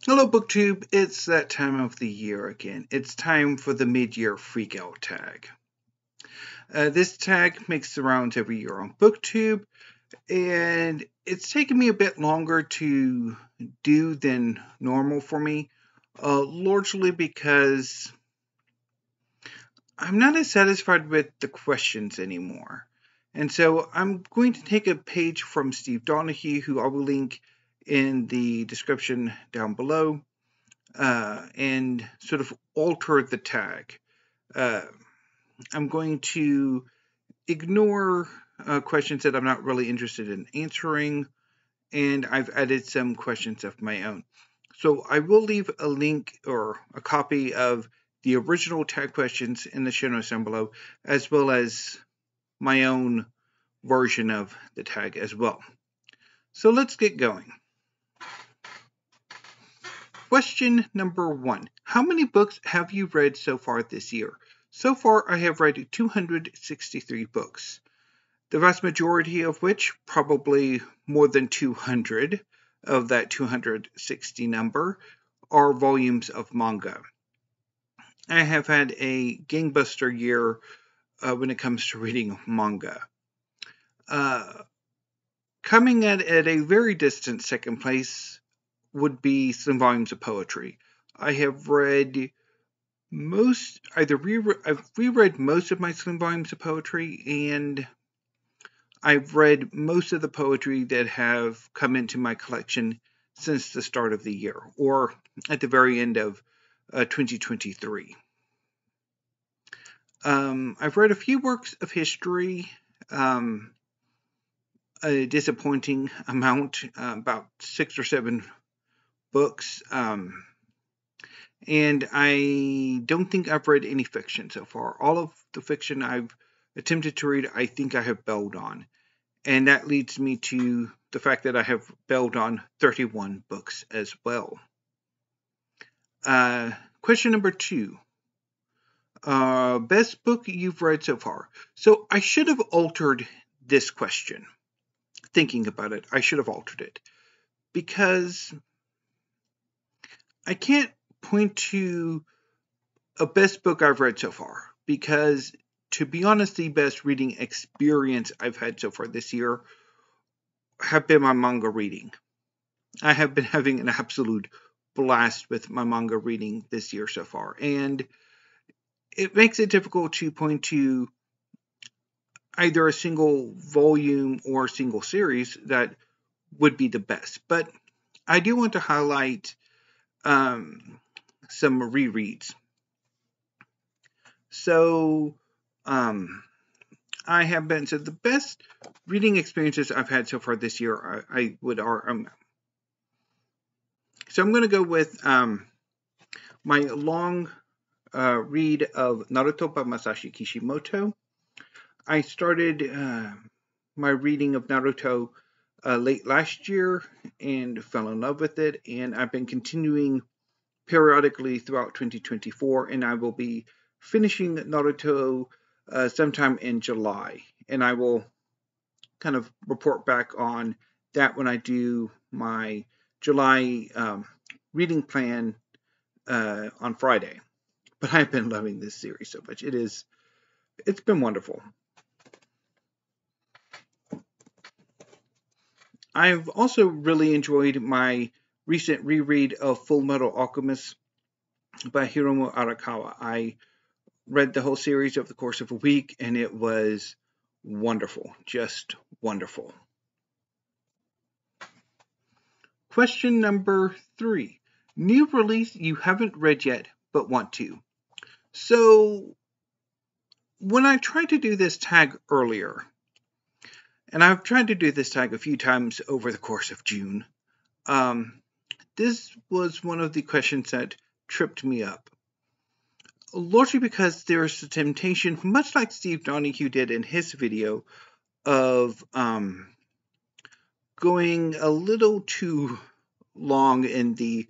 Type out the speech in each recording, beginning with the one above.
Hello, BookTube. It's that time of the year again. It's time for the Mid Year Freakout Tag. This tag makes the rounds every year on BookTube, and it's taken me a bit longer to do than normal for me, largely because I'm not as satisfied with the questions anymore. And so I'm going to take a page from Steve Donahue, who I will link in the description down below. And sort of alter the tag. I'm going to ignore questions that I'm not really interested in answering, and I've added some questions of my own. So I will leave a link or a copy of the original tag questions in the show notes down below, as well as my own version of the tag as well. So let's get going. Question number 1. How many books have you read so far this year? So far, I have read 263 books, the vast majority of which, probably more than 200 of that 260 number, are volumes of manga. I have had a gangbuster year when it comes to reading manga. Coming at a very distant second place would be some volumes of poetry. I have read I've reread most of my slim volumes of poetry, and I've read most of the poetry that have come into my collection since the start of the year, or at the very end of 2023. I've read a few works of history, a disappointing amount, about 6 or 7 books. And I don't think I've read any fiction so far. All of the fiction I've attempted to read, I think I have bailed on. And that leads me to the fact that I have bailed on 31 books as well. Question number 2. Best book you've read so far. So I should have altered this question. Thinking about it, I should have altered it. Because I can't point to a best book I've read so far, because to be honest, the best reading experience I've had so far this year have been my manga reading. I have been having an absolute blast with my manga reading this year so far, and it makes it difficult to point to either a single volume or a single series that would be the best. But I do want to highlight some rereads. So I have been, so the best reading experiences I've had so far this year, I would are, so I'm going to go with my long read of Naruto by Masashi Kishimoto. I started my reading of Naruto late last year and fell in love with it, and I've been continuing periodically throughout 2024, and I will be finishing Naruto sometime in July, and I will kind of report back on that when I do my July reading plan on Friday. But I've been loving this series so much. It's been wonderful. I've also really enjoyed my recent reread of Full Metal Alchemist by Hiromu Arakawa. I read the whole series over the course of a week, and it was wonderful, just wonderful. Question number 3. New release you haven't read yet, but want to. So, when I tried to do this tag earlier, and I've tried to do this tag a few times over the course of June, this was one of the questions that tripped me up. Largely because there's the temptation, much like Steve Donahue did in his video, of going a little too long in the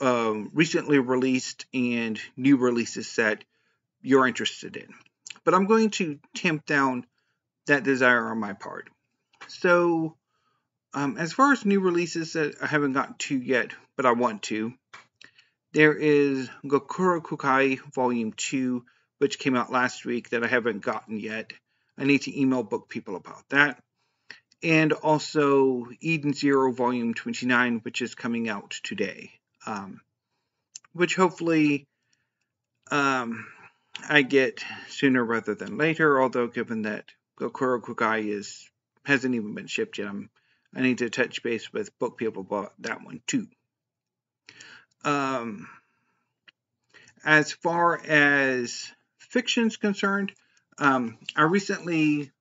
recently released and new releases that you're interested in. But I'm going to tamp down that desire on my part. So As far as new releases that I haven't gotten to yet, but I want to, there is Gokuro Kukai Volume 2, which came out last week that I haven't gotten yet. I need to email book people about that. And also Eden Zero Volume 29, which is coming out today. Which hopefully I get sooner rather than later, although given that Gokuro Kukai hasn't even been shipped yet, I need to touch base with book people about that one too. As far as fiction's concerned, I recently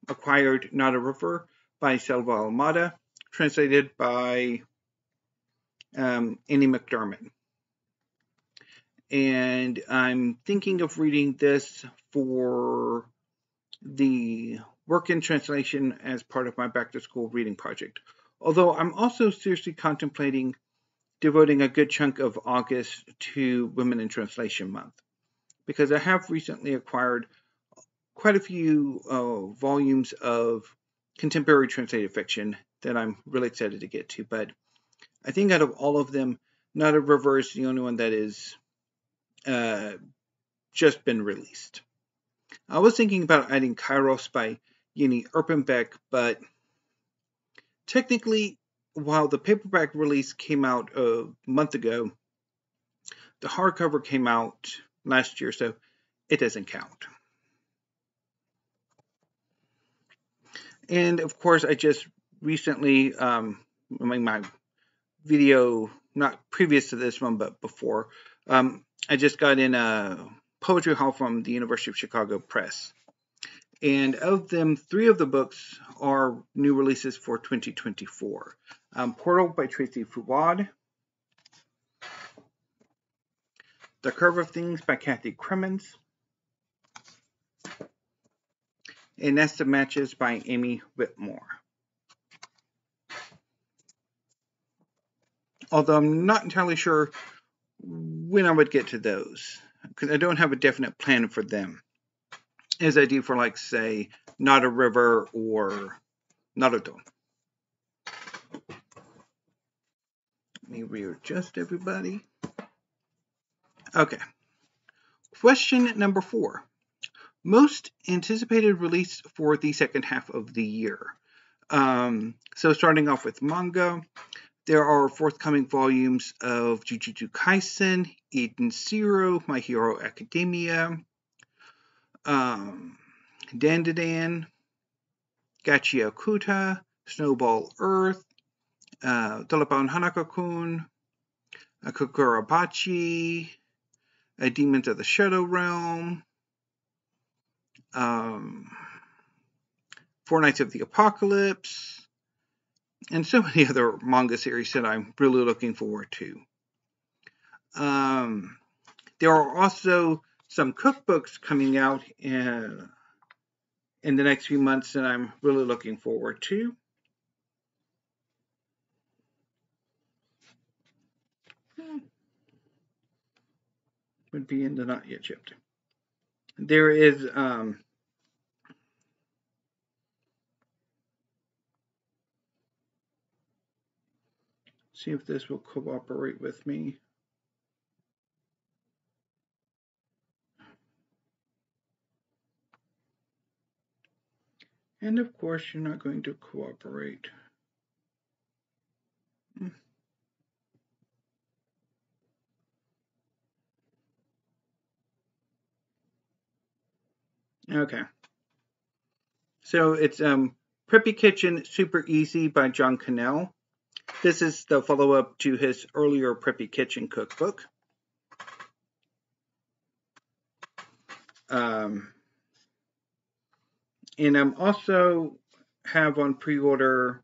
acquired Not a River by Selva Almada, translated by Annie McDermott. And I'm thinking of reading this for the work in translation as part of my back-to-school reading project. Although I'm also seriously contemplating devoting a good chunk of August to Women in Translation Month, because I have recently acquired quite a few volumes of contemporary translated fiction that I'm really excited to get to. But I think out of all of them, Not a River is the only one that is just been released. I was thinking about adding Kairos by Jenny Erpenbeck, but technically, while the paperback release came out a month ago, the hardcover came out last year, so it doesn't count. And of course, I just recently, my video, not previous to this one, but before, I just got in a poetry haul from the University of Chicago Press. And of them, 3 of the books are new releases for 2024. Portal by Tracy Fouad, The Curve of Things by Kathy Cremens, and Nest of Matches by Amy Whitmore. Although I'm not entirely sure when I would get to those, because I don't have a definite plan for them, as I do for, like, say, Not a River or Naruto. Let me readjust everybody. Okay. Question number 4. Most anticipated release for the second half of the year. So starting off with manga, there are forthcoming volumes of Jujutsu Kaisen, Eden Zero, My Hero Academia, Dandadan, Gachia Kuta, Snowball Earth, Telephone Hanako-kun, Kokurabachi, Demons of the Shadow Realm, Four Nights of the Apocalypse, and so many other manga series that I'm really looking forward to. There are also some cookbooks coming out in the next few months that I'm really looking forward to. Would be in the not yet shipped. There is see if this will cooperate with me. And of course, you're not going to cooperate. Okay. So it's Preppy Kitchen Super Easy by John Cannell. This is the follow-up to his earlier Preppy Kitchen cookbook. And I'm also have on pre-order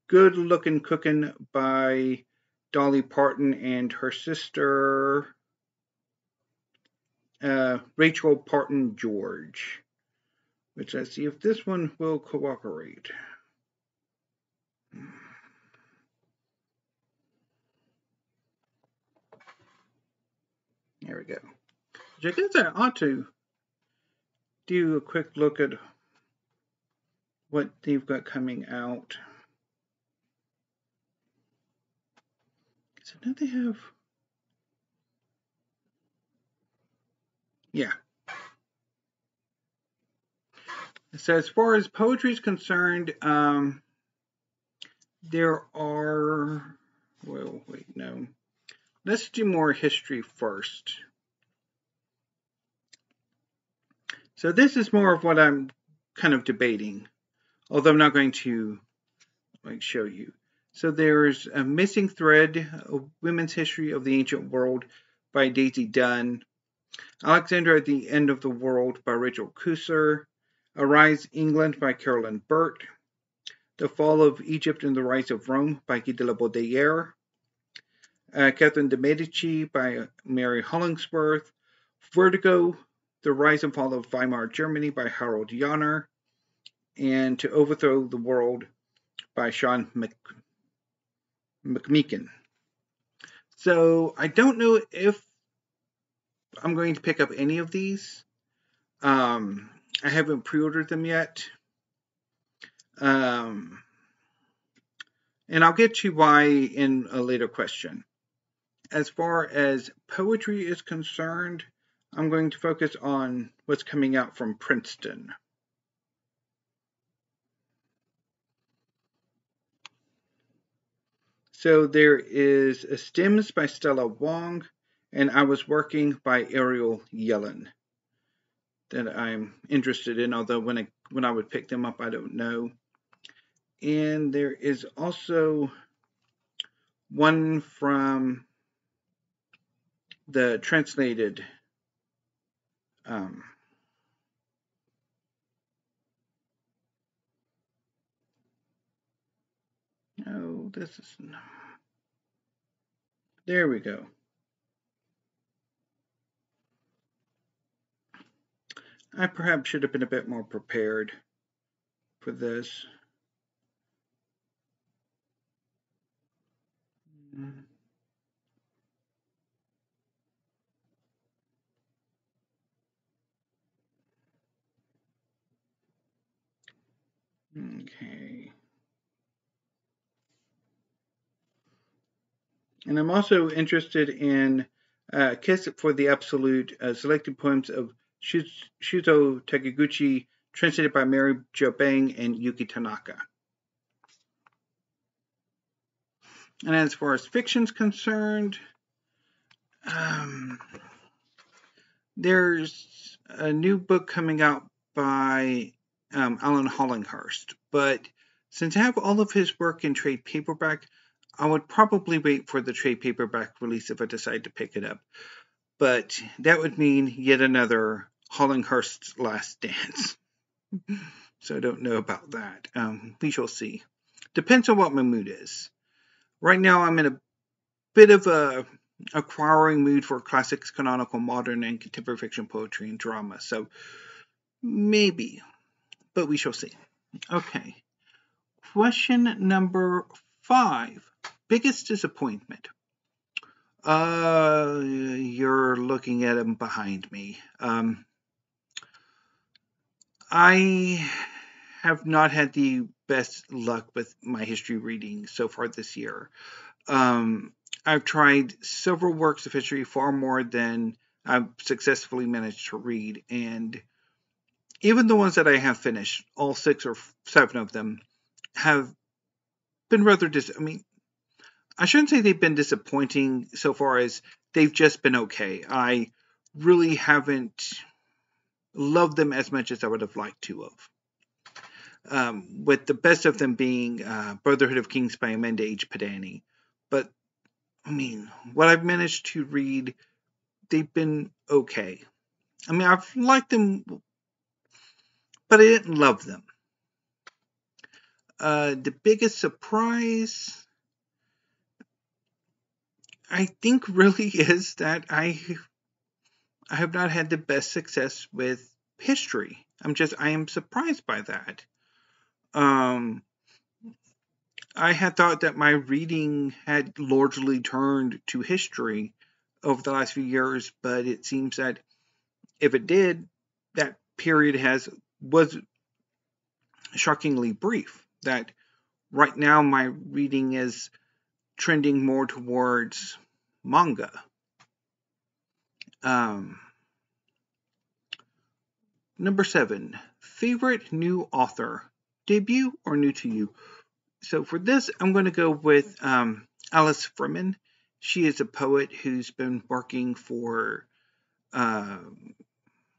Good Lookin' Cookin' by Dolly Parton and her sister Rachel Parton George, which let's see if this one will cooperate. There we go. I guess I ought to do a quick look at what they've got coming out. So now they have, yeah. So as far as poetry is concerned, there are, well, wait, no. Let's do more history first. So this is more of what I'm kind of debating, although I'm not going to show you. So there's a Missing Thread, a Women's History of the Ancient World by Daisy Dunn, Alexandra at the End of the World by Rachel Kuser, Arise England by Carolyn Burt, The Fall of Egypt and the Rise of Rome by Guy de la Baudelaire, Catherine de' Medici by Mary Hollingsworth, Vertigo, The Rise and Fall of Weimar Germany by Harold Janner, and To Overthrow the World by Sean McMeekin. So I don't know if I'm going to pick up any of these. I haven't pre-ordered them yet. And I'll get to why in a later question. As far as poetry is concerned, I'm going to focus on what's coming out from Princeton. So there is a Stems by Stella Wong and I Was Working by Ariel Yellen that I'm interested in, although when I would pick them up, I don't know. And there is also one from the translated oh, this is, there we go. I perhaps should have been a bit more prepared for this. Okay. And I'm also interested in Kiss for the Absolute, selected poems of Shuzo Takiguchi, translated by Mary Jo Bang and Yuki Tanaka. And as far as fiction's concerned, there's a new book coming out by Alan Hollinghurst, but since I have all of his work in trade paperback, I would probably wait for the trade paperback release if I decide to pick it up. But that would mean yet another Hollinghurst's Last Dance. So I don't know about that. We shall see. Depends on what my mood is. Right now I'm in a bit of a acquiring mood for classics, canonical, modern, and contemporary fiction, poetry, and drama. So maybe, but we shall see. Okay. Question number 5. Biggest disappointment. You're looking at them behind me. I have not had the best luck with my history reading so far this year. I've tried several works of history, far more than I've successfully managed to read, and even the ones that I have finished, all 6 or 7 of them, have been rather I shouldn't say they've been disappointing so far as they've just been okay. I really haven't loved them as much as I would have liked to have. With the best of them being Brotherhood of Kings by Amanda H. Padani. But, what I've managed to read, they've been okay. I've liked them, but I didn't love them. The biggest surprise, I think, really is that I have not had the best success with history. I am surprised by that. I had thought that my reading had largely turned to history over the last few years, but it seems that if it did, that period was shockingly brief. That right now my reading is trending more towards manga. Number 7, favorite new author, debut or new to you? So for this, I'm going to go with Alice Freeman. She is a poet who's been working for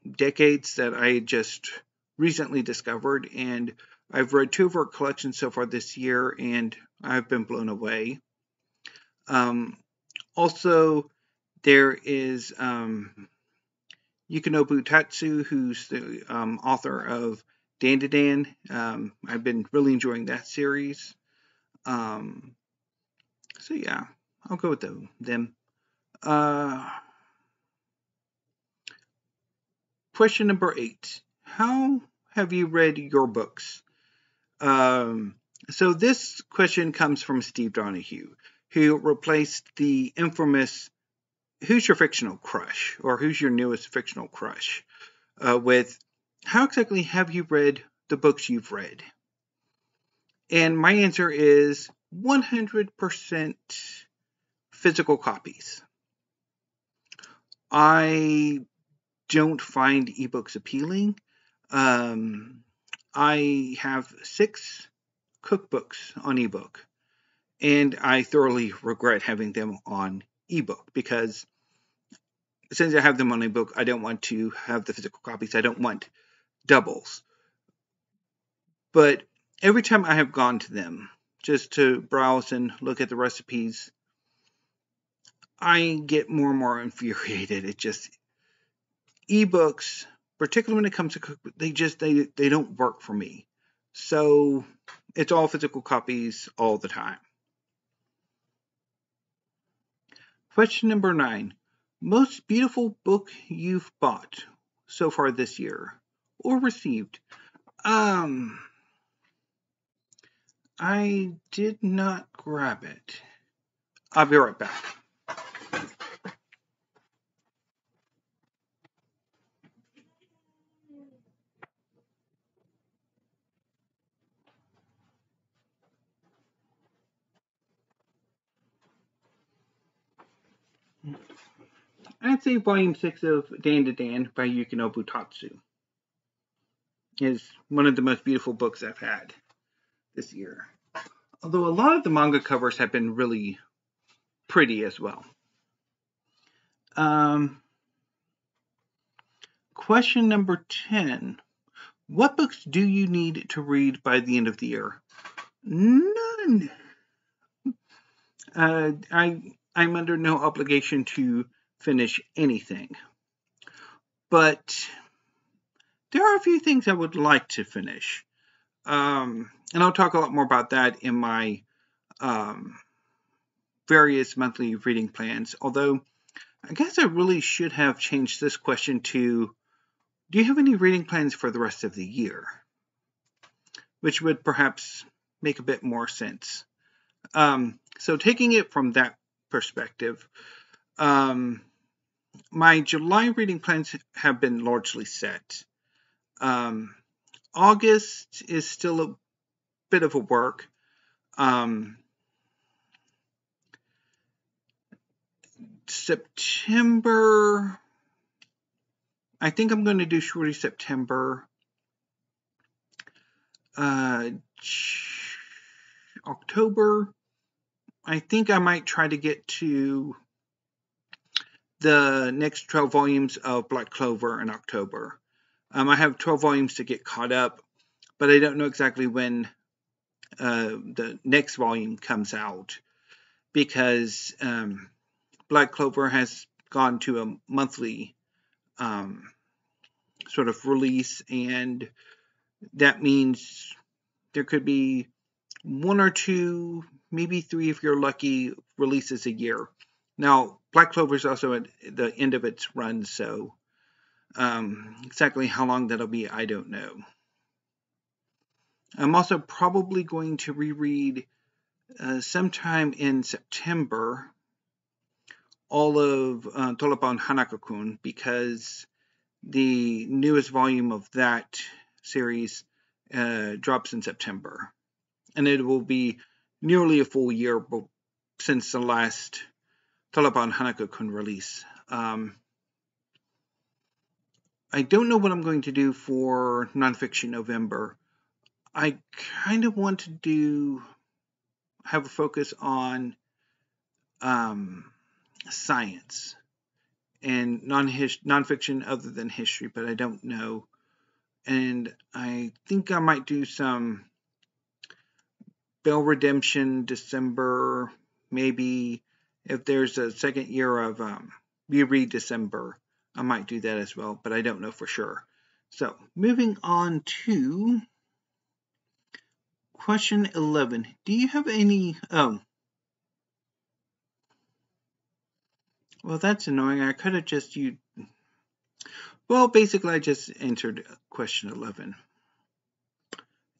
decades that I just recently discovered, and I've read 2 of her collections so far this year, and I've been blown away. Also, there is Yukinobu Tatsu, who's the author of Dan to Dan. I've been really enjoying that series. So yeah, I'll go with them. Question number 8. How have you read your books? So this question comes from Steve Donahue, who replaced the infamous "Who's your fictional crush?" or "Who's your newest fictional crush?" With "How exactly have you read the books you've read?" And my answer is 100% physical copies. I don't find ebooks appealing. I have 6 cookbooks on ebook, and I thoroughly regret having them on ebook because since I have them on ebook, I don't want to have the physical copies. I don't want doubles. But every time I have gone to them just to browse and look at the recipes, I get more and more infuriated. It just ebooks, particularly when it comes to cookbook, they don't work for me. So it's all physical copies all the time. Question number 9. Most beautiful book you've bought so far this year or received? I did not grab it. I'll be right back. I'd say Volume 6 of Dan to Dan by Yukinobu Tatsu is one of the most beautiful books I've had this year. Although a lot of the manga covers have been really pretty as well. Question number 10. What books do you need to read by the end of the year? None. I'm under no obligation to finish anything. But there are a few things I would like to finish. And I'll talk a lot more about that in my various monthly reading plans. Although, I guess I really should have changed this question to, do you have any reading plans for the rest of the year? Which would perhaps make a bit more sense. So taking it from that perspective, my July reading plans have been largely set. August is still a bit of a work. September, I think I'm going to do Shorty September. October, I think I might try to get to the next 12 volumes of Black Clover in October. I have 12 volumes to get caught up, but I don't know exactly when the next volume comes out because Black Clover has gone to a monthly sort of release, and that means there could be 1 or 2, maybe 3 if you're lucky, releases a year. Now, Black Clover is also at the end of its run, so exactly how long that'll be, I don't know. I'm also probably going to reread sometime in September all of Tolopon Hanako-kun because the newest volume of that series drops in September. And it will be nearly a full year since the last Taliban Hanukkah release. I don't know what I'm going to do for Nonfiction November. I kind of want to have a focus on science and nonfiction other than history, but I don't know. And I think I might do some Bell Redemption December, maybe if there's a second year of Reread December, I might do that as well, but I don't know for sure. So moving on to question 11. Do you have any, well, that's annoying. I could have just used, well, basically I just entered question 11.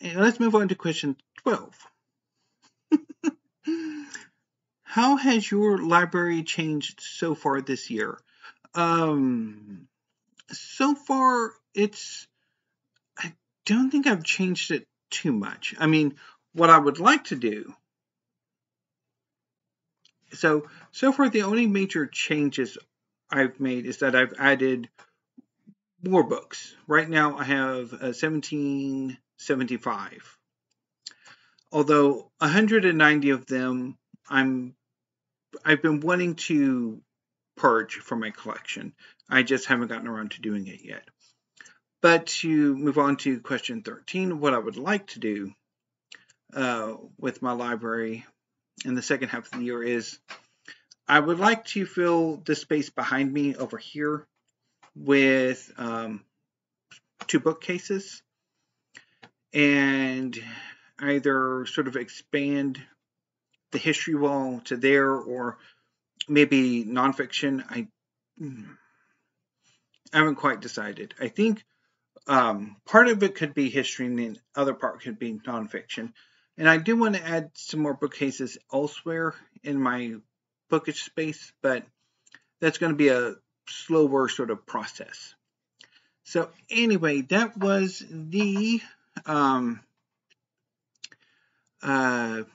And let's move on to question 12. How has your library changed so far this year? So far, I don't think I've changed it too much. I mean, what I would like to do, so far the only major changes I've made is that I've added more books. Right now I have 1775. Although 190 of them I've been wanting to purge from my collection. I just haven't gotten around to doing it yet. But to move on to question 13, what I would like to do with my library in the second half of the year is I would like to fill the space behind me over here with 2 bookcases and either sort of expand the history wall to there or maybe nonfiction. I haven't quite decided. I think part of it could be history and the other part could be nonfiction. And I do want to add some more bookcases elsewhere in my bookage space, but that's going to be a slower sort of process. So anyway, that was the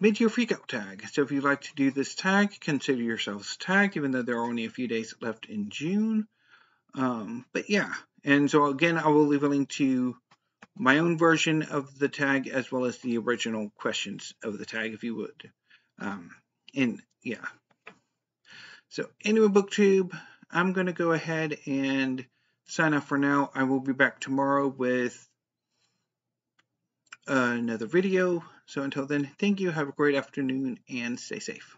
Mid Year Freakout Tag. So if you'd like to do this tag, consider yourselves tagged, even though there are only a few days left in June. But yeah, and so again, I will leave a link to my own version of the tag as well as the original questions of the tag if you would. And yeah. So anyway, BookTube, I'm going to go ahead and sign off for now. I will be back tomorrow with another video. So until then, thank you, have a great afternoon, and stay safe.